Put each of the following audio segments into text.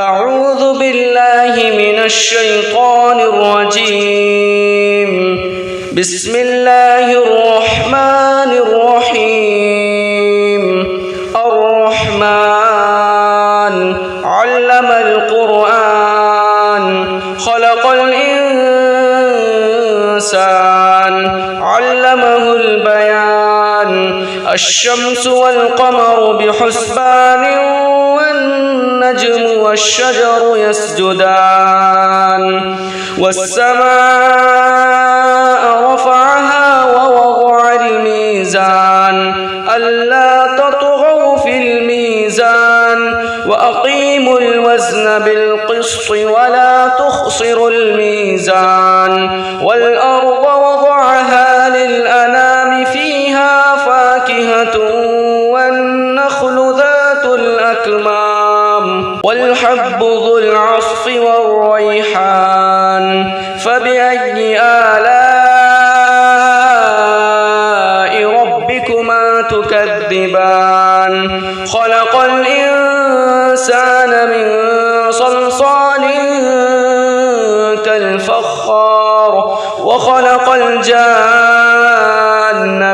أعوذ بالله من الشيطان الرجيم. بسم الله الرحمن الرحيم. الرحمن علم القرآن خلق الإنسان علمه البيان. الشمس والقمر بحسبان والنجم والشجر يسجدان. والسماء رفعها ووضع الميزان ألا تطغوا في الميزان وأقيموا الوزن بالقسط ولا تخسروا الميزان. والأرض وضعها للأنام فيها فاكهة والنخل ذات الأكمام والحب ذو العصف والريحان. فبأي آلاء ربكما تكذبان؟ خلق الإنسان من صلصال كالفخار وخلق الجان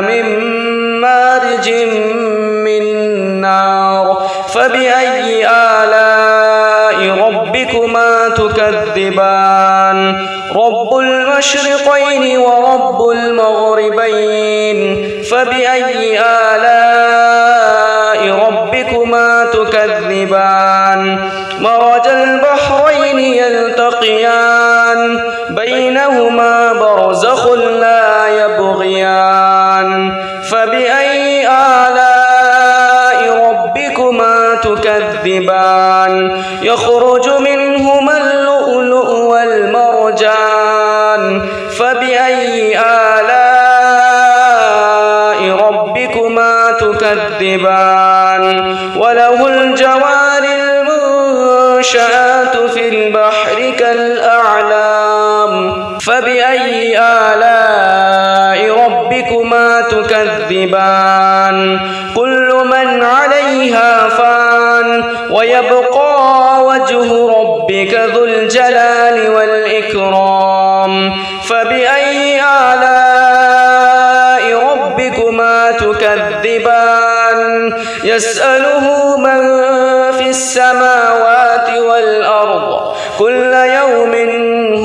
من مارج من نار. فبأي آلاء ربكما تكذبان؟ رب المشرقين ورب المغربين. فبأي آلاء ربكما تكذبان؟ مرج البحرين يلتقيان بينهما برزخ لا يبغيان. فبأي آلاء ربكما تكذبان؟ يخرج منهما اللؤلؤ والمرجان. فبأي آلاء ربكما تكذبان؟ وله الجوار المنشآت في البحر كالأعلام. فبأي آلاء ربكما تكذبان؟ كل من عليها فان ويبقى وجه ربك ذو الجلال والإكرام. فبأي آلاء ربكما تكذبان؟ يسأله من في السماوات والأرض كل يوم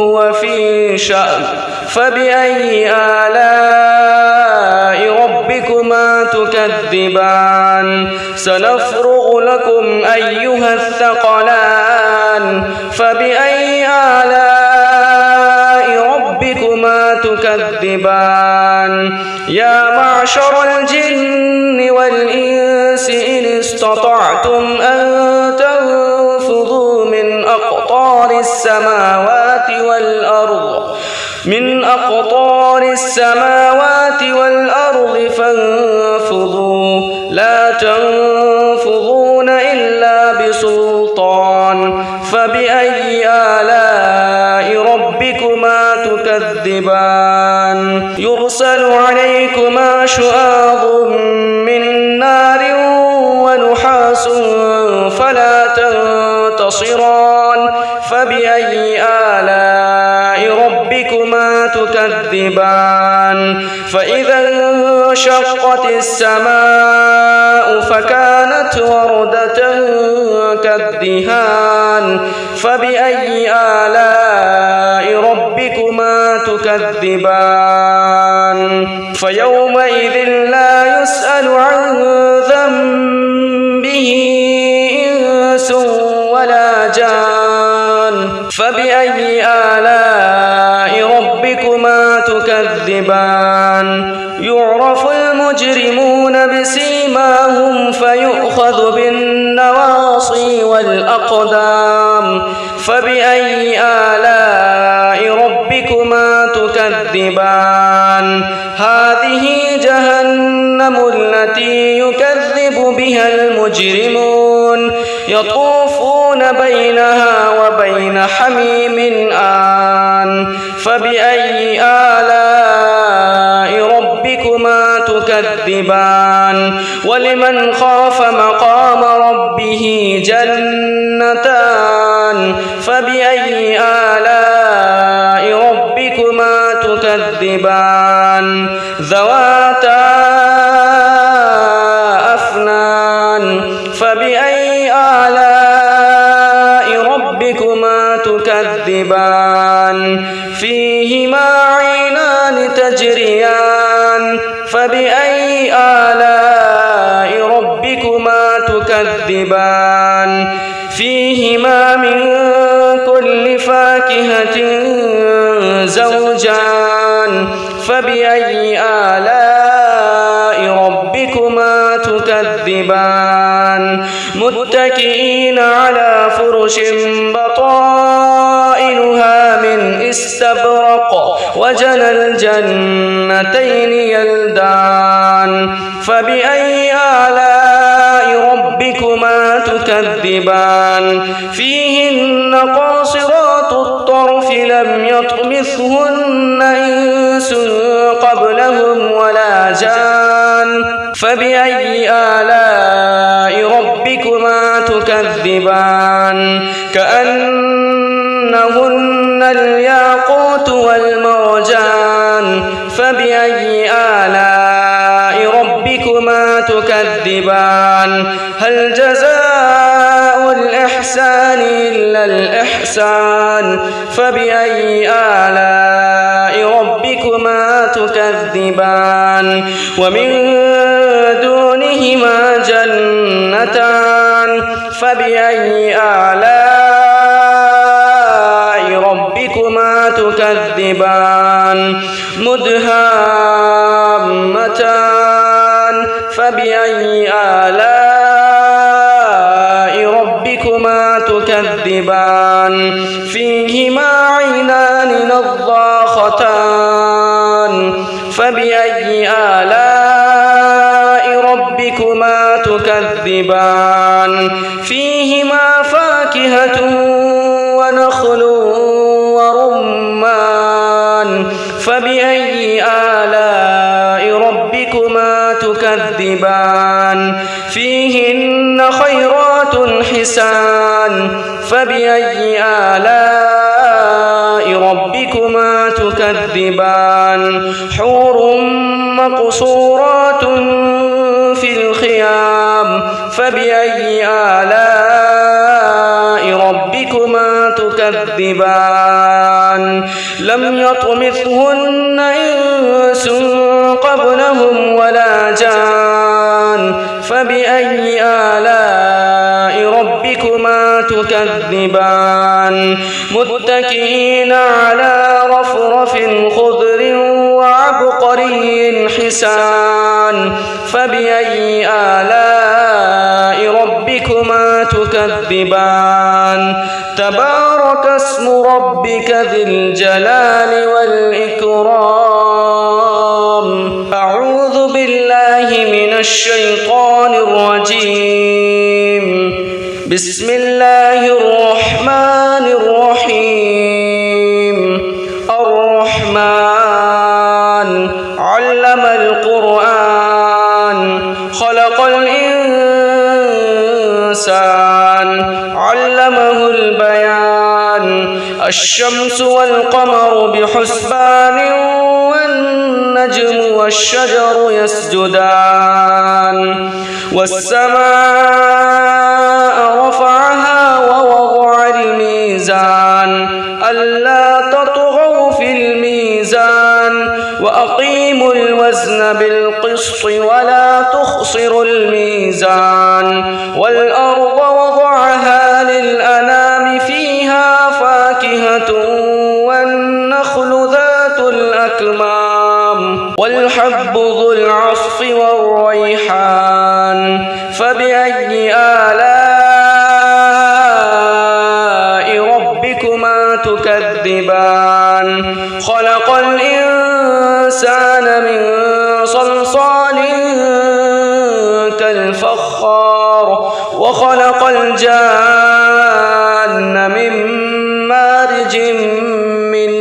هو في شأن. فبأي آلاء ربكما تكذبان؟ سنفرغ لكم أيها الثقلان. فبأي آلاء ربكما تكذبان؟ يا معشر الجن والإنس إن استطعتم أن تنفذوا من أقطار السماوات والأرض فانفذوا لا تنفذون إلا بسلطان. فبأي آلاء ربكما تكذبان؟ يرسل عليكما شواظ من نار ونحاس فلا تنتصران. فبأي آلاء ربكما تكذبان؟ فإذا انشقت السماء فكانت وردة كالدهان. فبأي آلاء ربكما تكذبان؟ فيومئذ لا يسأل عن ذنبه إنس ولا جان. فبأي آلاء ربكما تكذبان؟ يعرف المجرمون بسيماهم فيؤخذ بالنواصي والأقدام. فبأي آلاء ربكما تكذبان؟ هذه جهنم التي يكذب بها المجرمون يطوفون بينها وبين حميم آن. فبأي آلاء ربكما تكذبان؟ ولمن خاف مقام ربه جنتان فبأي آلاء ربكما تكذبان ذواتا أفنان فبأي آلاء ربكما تكذبان فيهما عينان تجريان فبأي آلاء ربكما تكذبان فيهما من كل فاكهة زوجان فبأي آلاء ربكما تكذبان متكئين على فرش بطائنها من استبرق وجنى الجنتين يلدان فبأي آلاء ربكما تكذبان فيهن قاصرات الطرف لم يطمثهن إنس قبلهم ولا جان فبأي آلاء ربكما تكذبان كأنهن الياقوت والمرجان فبأي آلاء ربكما تكذبان هل جزاء الإحسان إلا الإحسان فبأي آلاء ربكما تكذبان ومن دونهما جنتان فبأي آلاء ربكما تكذبان مدهامتان فبأي آلاء ربكما تكذبان فيهما عينان نضاختان فبأي آلاء ربكما تكذبان فيهما فاكهة ونخل ورمان فبأي آلاء ربكما تكذبان فيهن خيرات حسان فبأي آلاء ربكما تكذبان حور مقصورات في الخيام فبأي آلاء ربكما تكذبان لم يطمثهن إنس قبلهم ولا جان فبأي آلاء ربكما تكذبان متكئين على رفرف خضر وعبقري حسان فبأي آلاء ربكما تكذبان تبارك اسم ربك ذي الجلال والإكرام أعوذ بالله من الشيطان الرجيم بسم الله الرحمن الرحيم الرحمن علم القرآن خلق الإنسان علمه البيان الشمس والقمر بحسبان والنجم والشجر يسجدان والسماء رفعها ووضع الميزان ألا تطغوا في الميزان وأقيموا الوزن بالقسط ولا تخسروا الميزان والأرض وضعها للأنام فيها فاكهة والنخل ذات الأكمام والحب ذو العصف والريحان فبأي آلاء ربكما تكذبان خلق الإنسان من صلصال كالفخار وخلق الجان من مارج من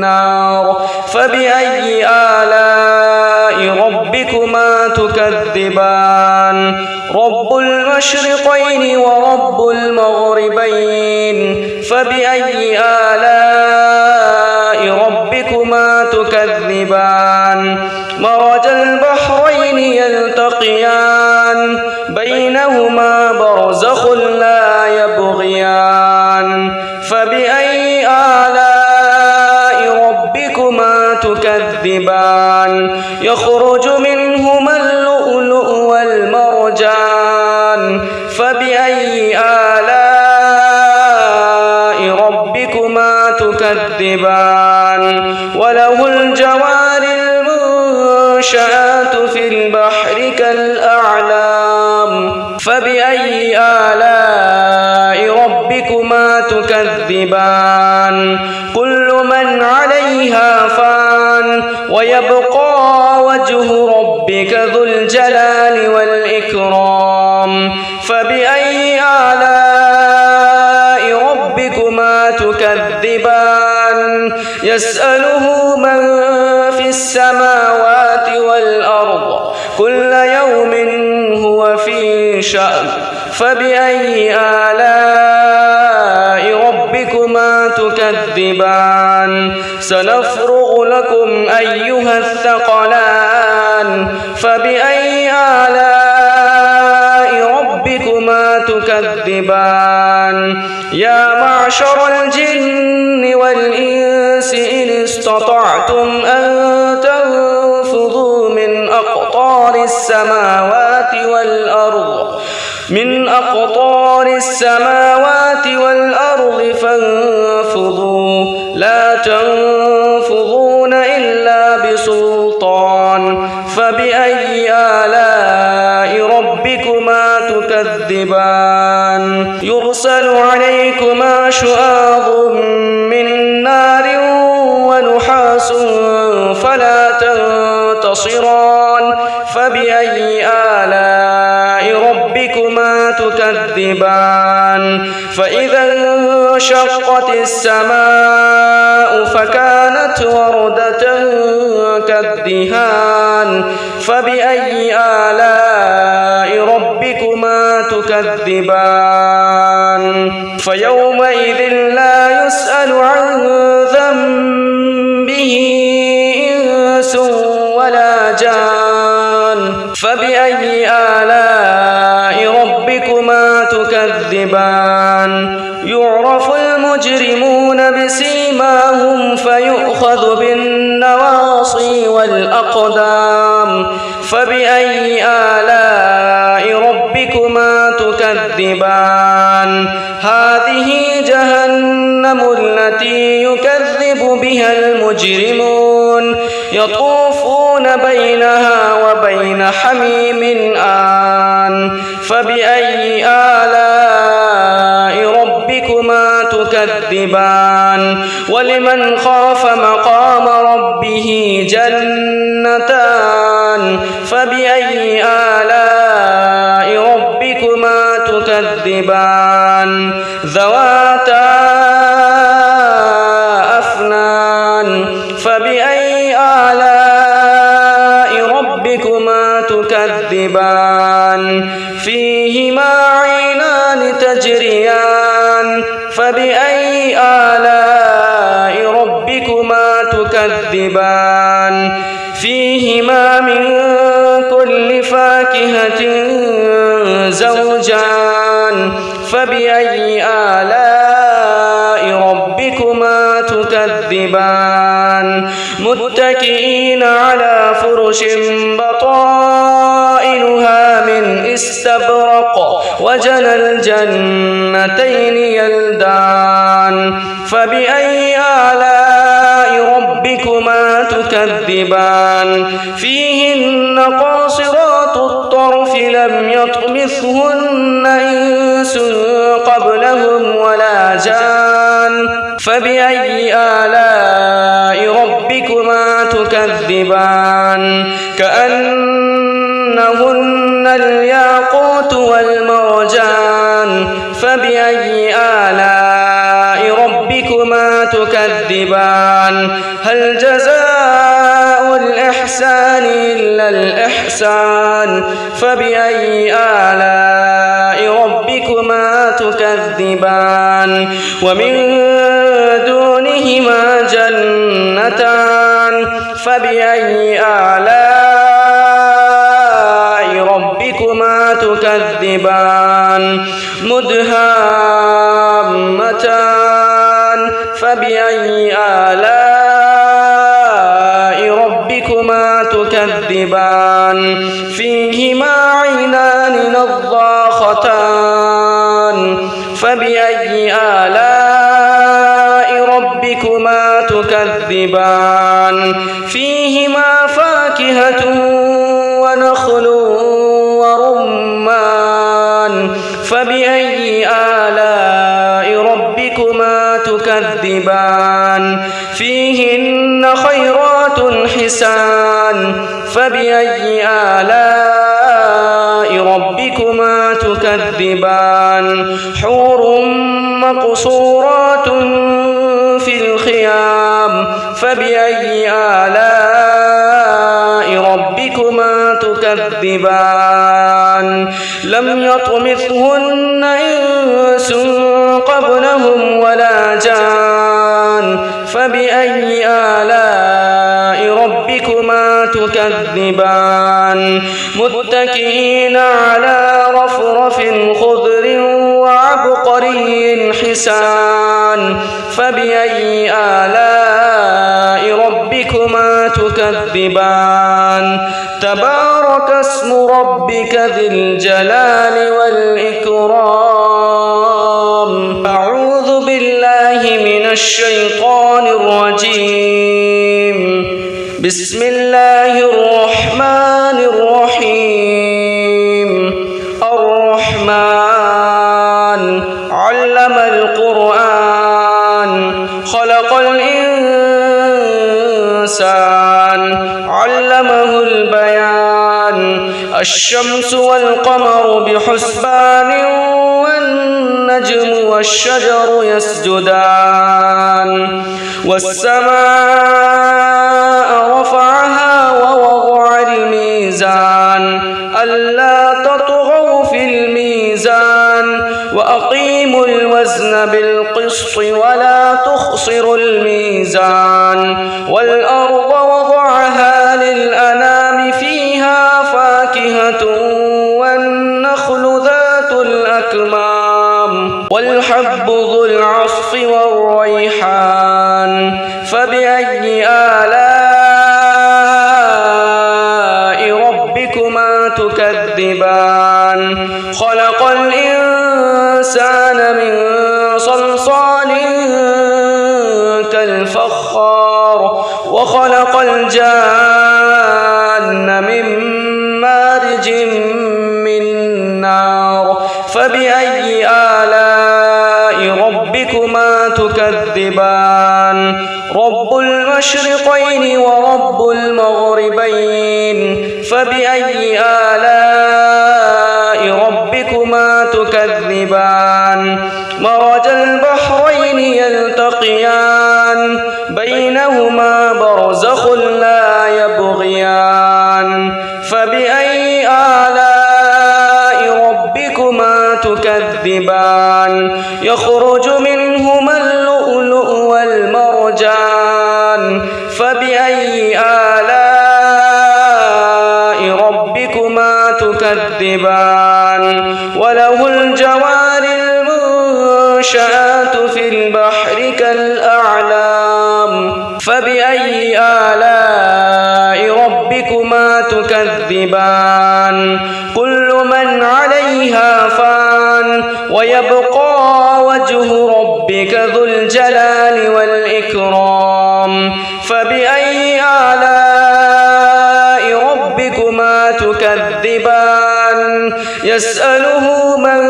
نار فبأي آلاء ربكما تكذبان رب المشرقين ورب المغربين فبأي آلاء ربكما تكذبان مرج البحرين يلتقيان بينهما برزخ لا يبغيان فبأي آلاء ربكما تكذبان يخرج منهما اللؤلؤ والمرجان فبأي آلاء ربكما تكذبان وله الجوار المنشآت في البحر كالأعلام فبأي آلاء ربكما تكذبان كل من عليها فان ويبقى وجه ربك ذو الجلال والإكرام فبأي آلاء ربكما تكذبان يسأله من في السماوات والأرض كل يوم هو في شأن فبأي آلاء ربكما تكذبان سنفرغ لكم أيها الثقلان فبأي آلاء ربكما تكذبان يا معشر الجن والإنس إن استطعتم أن تنفذوا من أقطار السماوات والأرض فانفذوا لا تنفذون إلا بسلطان فبأي آلاء ربكما تكذبان يرسل عليكما شواظ من نار ونحاس فلا تنتصران فبأي آلاء ربكما تكذبان فإذا انشقت السماء فكانت وردة كالدهان فبأي آلاء ربكما تكذبان فيومئذ لا يسأل عن ذنبه إنس ولا جان فبأي آلاء ربكما تكذبان يعرف المجرمون بسيماهم فيؤخذ بالنواصي والأقدام فبأي آلاء ربكما تكذبان هذه جهنم التي يكذب بها المجرمون يطوفون بينها وبين حميم آن فبأي آلاء ربكما تكذبان ولمن خاف مقام ربه جنتان فبأي آلاء ربكما تكذبان ذواتا أفنان فبأي آلاء ربكما تكذبان فيهما عينان تجريان فبأي آلاء ربكما تكذبان فيهما من كل فاكهة زوجان فبأي آلاء ربكما تكذبان متكئين على فرش بطائنها من استبرق وجنى الجنتين يلدان فبأي آلاء ربكما تكذبان فيهن قاصرات الطرف لم يطمثهن إنس قبلهم ولا جان فبأي آلاء ربكما تكذبان كأنهن الياقوت والمرجان فبأي آلاء ربكما تكذبان هل جزاء الإحسان إلا الإحسان فبأي آلاء ربكما تكذبان تكذبان ومن دونهما جنتان فبأي آلاء ربكما تكذبان مدهامتان فبأي آلاء ربكما تكذبان فيهما عينان نضاختان فبأي آلاء ربكما تكذبان فيهما فاكهة ونخل ورمان فبأي آلاء ربكما تكذبان فيهن خيرات حسان فبأي آلاء ربكما تكذبان حور مقصورات في الخيام فبأي آلاء ربكما تكذبان لم يطمثهن إنس قبلهم ولا جان فبأي آلاء ربكما تكذبان متكئين على رفرف خضر وعبقري حسان فبأي آلاء ربكما تكذبان تبارك اسم ربك ذي الجلال والإكرام أعوذ بالله من الشيطان الرجيم بسم الله الرحمن الرحيم الرحمن علم القرآن خلق الإنسان علمه البيان الشمس والقمر بحسبان والنجم والشجر يسجدان والسماء رفعها ووضع الميزان ألا تطغوا في الميزان وأقيموا الوزن بالقسط ولا تخسروا الميزان والأرض وضعها للأنام فيها فاكهة والنخل ذات الأكمام والحب ذو العصف والريحان فبأي آلاء ربكما تكذبان خلق الإنسان من صلصال كالفخار وخلق الجان من مارج من نار فبأي آلاء ربكما تكذبان رب المشرقين ورب المغربين فبأي آلاء ربكما تكذبان مرج البحرين يلتقيان بينهما برزخ لا يبغيان فبأي آلاء ربكما تكذبان يخرج منهما اللؤلؤ والمرجان فبأي آلاء ربكما تكذبان وله الجوار المنشآت في البحر كالأعلام فبأي آلاء ربكما تكذبان كل من عليها فان ويبقى وجه ربك ذو الجلال والإكرام فبأي آلاء ربكما تكذبان يسأله من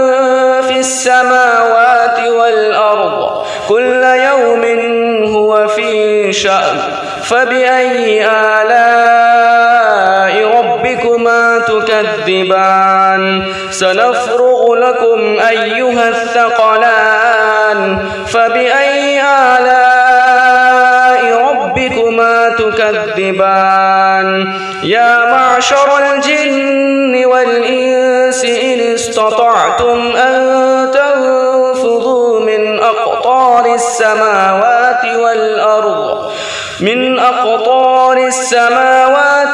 في السماوات والأرض كل يوم هو في شأن فبأي آلاء ربكما تكذبان سنفرغ لكم أيها الثقلان فبأي آلاء ربكما تكذبان يا معشر الجن والإنس إن استطعتم أن تنفذوا من السماوات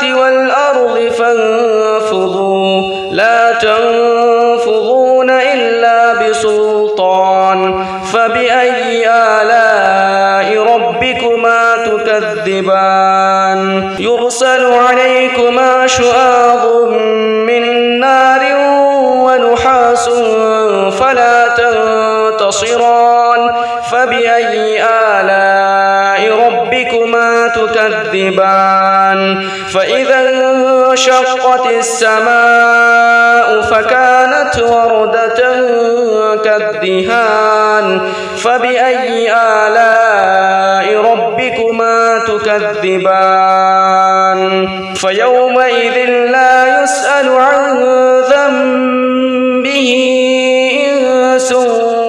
والأرض فانفضوا لا تنفضون إلا بسلطان فبأي آلاء ربكما تكذبان يرسل عليكما شواظ من نار ونحاس فلا تنتصران فبأي آلاء ربكما تكذبان فإذا انشقت السماء فكانت وردة كالدهان فبأي آلاء ربكما تكذبان فيومئذ لا يسأل عن ذنبه إنس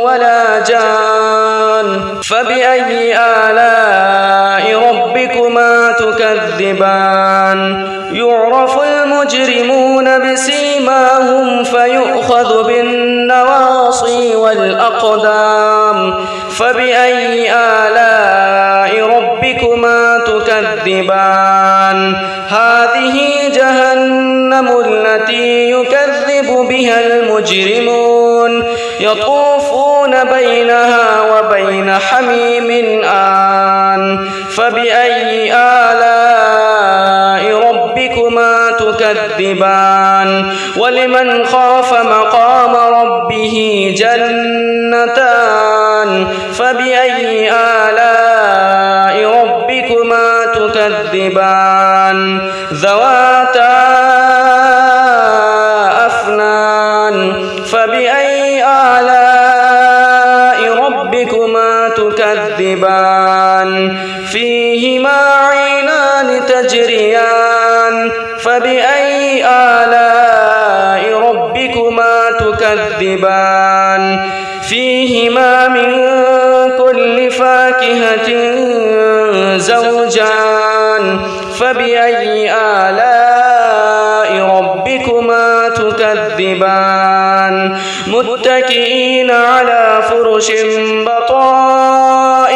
ولا جان فبأي آلاء ربكما تكذبان يعرف المجرمون بسيماهم فيؤخذ بالنواصي والأقدام فبأي آلاء ربكما تكذبان هذه جهنم التي يكذب بها المجرمون يطوفون بينها وبين حميم آن فبأي آلاء ربكما تكذبان ولمن خاف مقام ربه جنتان فبأي آلاء ربكما تكذبان ذواتا أفنان فبأي آلاء ربكما تكذبان فيهما عينان تجريان فبأي آلاء ربكما تكذبان فيهما من كل فاكهة زوجان فبأي آلاء ربكما تكذبان متكئين على فرش بطائنها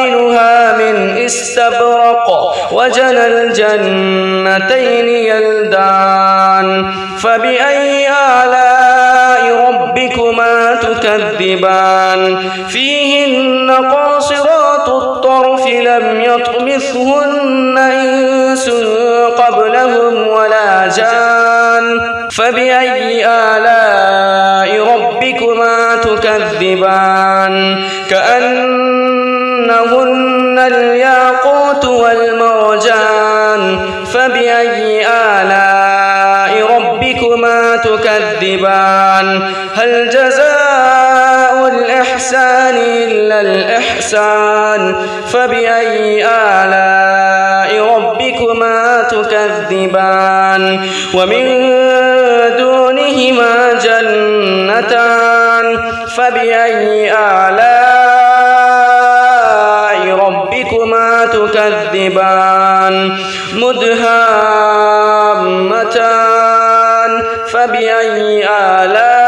من استبرق وجنى الجنتين يلدان فبأي آلاء ربكما تكذبان فيهن قاصرات الطرف لم يطمثهن إنس قبلهم ولا جان فبأي آلاء ربكما تكذبان كأنهن الياقوت والمرجان فبأي آلاء ربكما تكذبان هل جزاء الإحسان إلا الإحسان فبأي آلاء ربكما تكذبان ومن دونهما جنتان فبأي آلاء ربكما تكذبان مدهامتان فبأي آلاء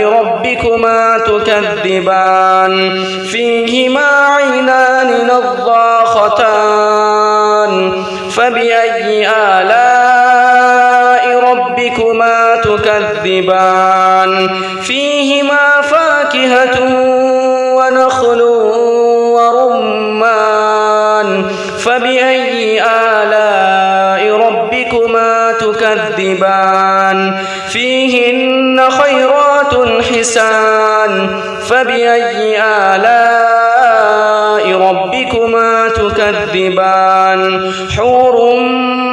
ربكما تكذبان فيهما عينان نضاختان فبأي آلاء ربكما تكذبان فيهما فاكهة ونخل ورمان فبأي آلاء ربكما تكذبان فيهن خيرات حسان فبأي آلاء ربكما تكذبان حور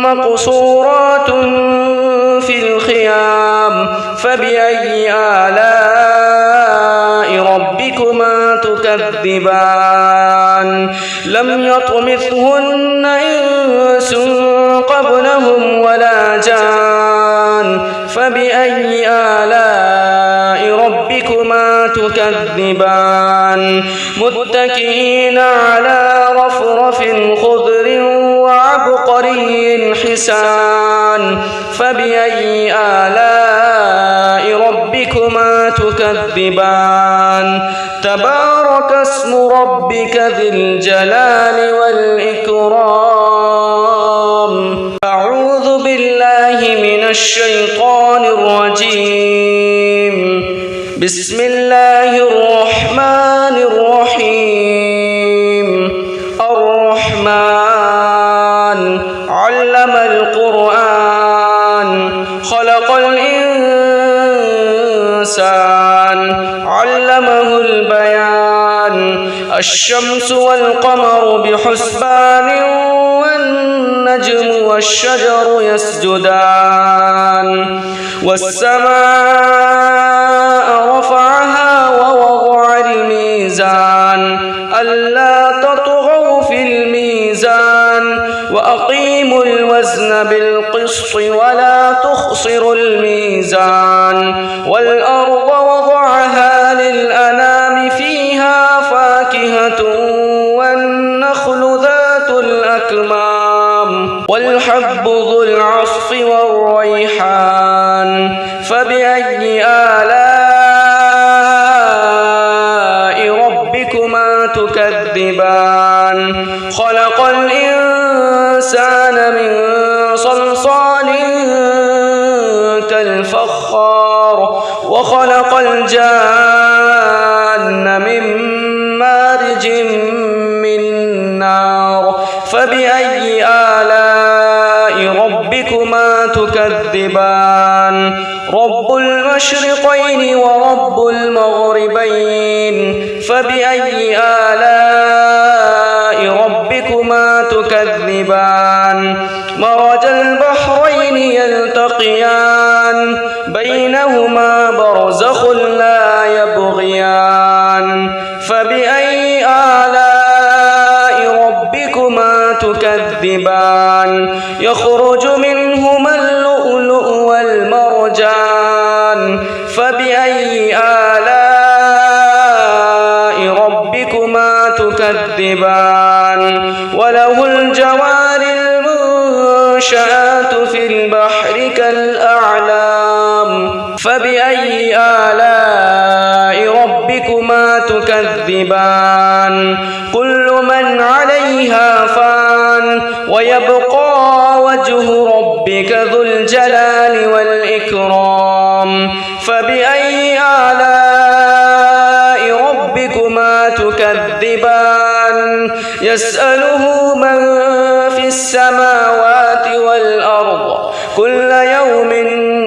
مقصورات في الخيام فبأي آلاء ربكما تكذبان لم يطمثهن إنس قبلهم ولا جان فبأي آلاء ربكما تكذبان متكئين على رفرف خضر وعبقري الحسان فبأي آلاء ربكما تكذبان تبارك اسم ربك ذي الجلال والإكرام أعوذ بالله من الشيطان الرجيم بسم الله الرحمن الرحيم الرحمن علم القرآن خلق الإنسان علمه البيان الشمس والقمر بحسبان والنجم والشجر يسجدان والسماء رفعها ووضع الميزان ألا تطغوا في الميزان وأقيموا الوزن بالقسط ولا تخسروا الميزان والأرض وضعها للأنام فيها فاكهة والنخل ذات الأكمام والحب ذو العصف والريحان فبأي آلاء ربكما تكذبان خلق الإنسان من صلصال كالفخار وخلق الجان من مارج من نار فبأي آلاء ربكما تكذبان رب المشرقين ورب المغربين فبأي آلاء ربكما تكذبان مرج البحرين يلتقيان بينهما برزخ لا يبغيان فبأي آلاء ربكما تكذبان يخرج منهما اللؤلؤ والمرجان فبأي آلاء ربكما تكذبان وله الجوار المنشآت في البحر كالأعلام فبأي آلاء ربكما تكذبان كل من عليها فان ويبقى وجه ربك ذو الجلال والإكرام فبأي آلاء ربكما تكذبان يسأله من في السماوات والأرض كل يوم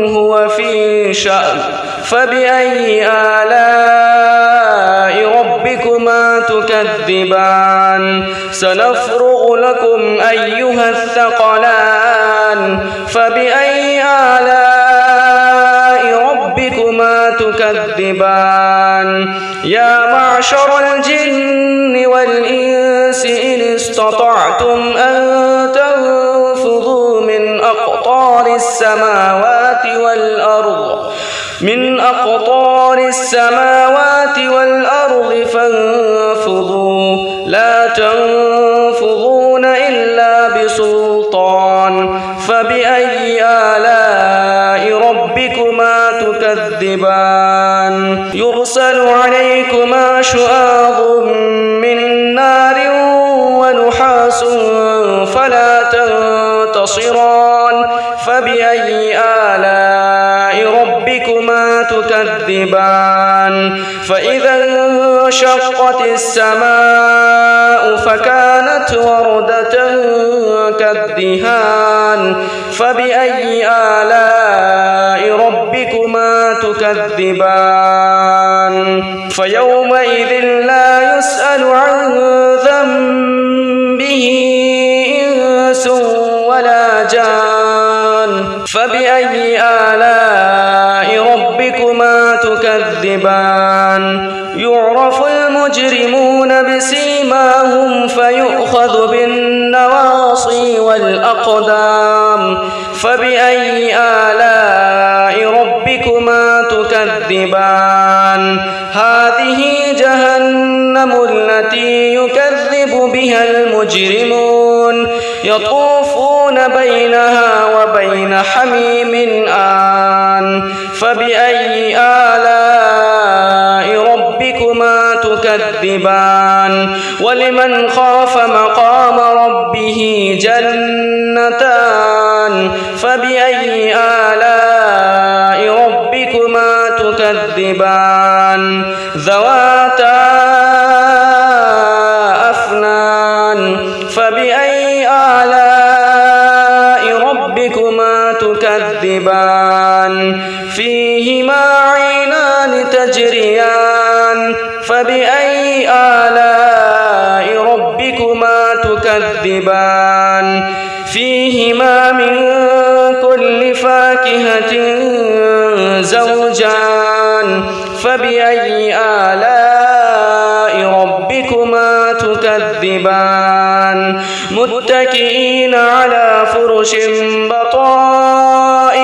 هو في شأن فبأي آلاء ربكما تكذبان سنفرغ لكم أيها الثقلان فبأي آلاء ربكما تكذبان يا معشر الجن والإنس إن استطعتم أن تنفذوا من أقطار السماوات والأرض فانفذوا لا تنفذون إلا بسلطان فبأي آلاء ربكما تكذبان يرسل عليكما شواظ من نار ونحاس فلا تنتصران فبأي آلاء ربكما تكذبان فإذا انشقت السماء فكانت وردة كالدهان فبأي آلاء ربكما تكذبان فيومئذ لا يسأل عن ذنبه إنس ولا جان فبأي آلاء ربكما تكذبان يعرف المجرمون بسيماهم فيؤخذ بالنواصي والأقدام فبأي آلاء ربكما تكذبان هذه جهنم جهنم التي يكذب بها المجرمون يطوفون بينها وبين حميم آن فبأي آلاء ربكما تكذبان ولمن خاف مقام ربه جنتان فبأي آلاء ربكما تكذبان ذواتا أفنان فبأي آلاء ربكما تكذبان فيهما عينان تجريان فبأي آلاء ربكما تكذبان فيهما من كل فاكهة زوجان فبأي آلاء ربكما تكذبان متكئين على فرش بطائنها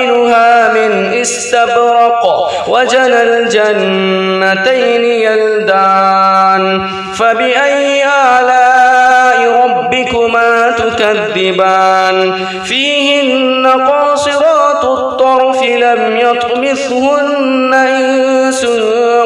من استبرق وجنى الجنتين يلدان فبأي آلاء ربكما تكذبان فيهن قاصرات الطرف لم يطمثهن إنس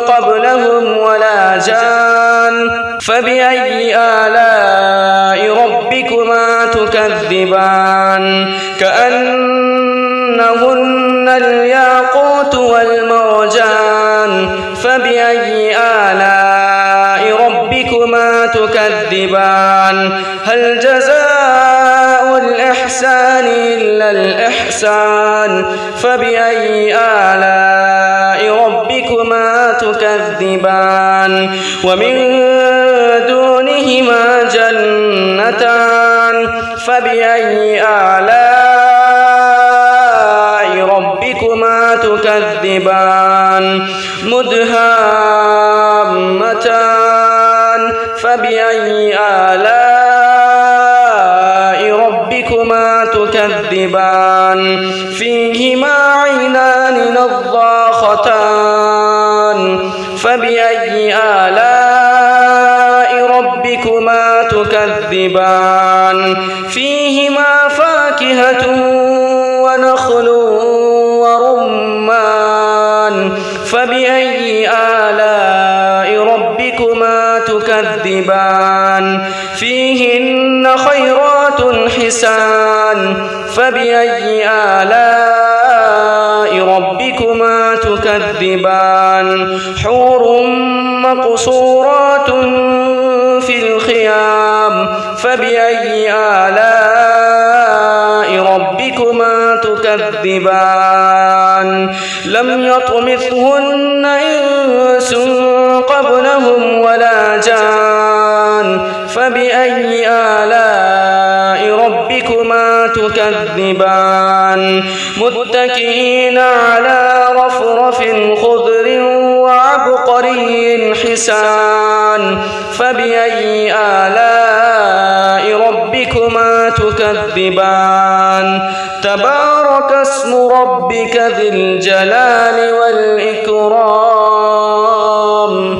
قبلهم ولا جان فبأي آلاء ربكما تكذبان كأنهن الياقوت والمرجان فبأي آلاء ربكما تكذبان هل جزاء الإحسان إلا الإحسان فبأي آلاء ربكما تكذبان ومن دونهما جنتان فبأي آلاء ربكما تكذبان مدهامتان فبأي آلاء ربكما تكذبان فيهما عينان نضاختان فبأي آلاء ربكما تكذبان فيهما فاكهة ونخل ورمان فبأي آلاء ربكما تكذبان فيهن خيرات حسان فبأي آلاء ربكما تكذبان حور مقصورات في الخيام فبأي آلاء ربكما تكذبان لم يطمثهن إنس قبلهم ولا جان فبأي آلاء ربكما تكذبان متكئين على رفرف خضر وعبقري حسان فبأي آلاء ربكما تكذبان تبارك اسم ربك ذي الجلال والإكرام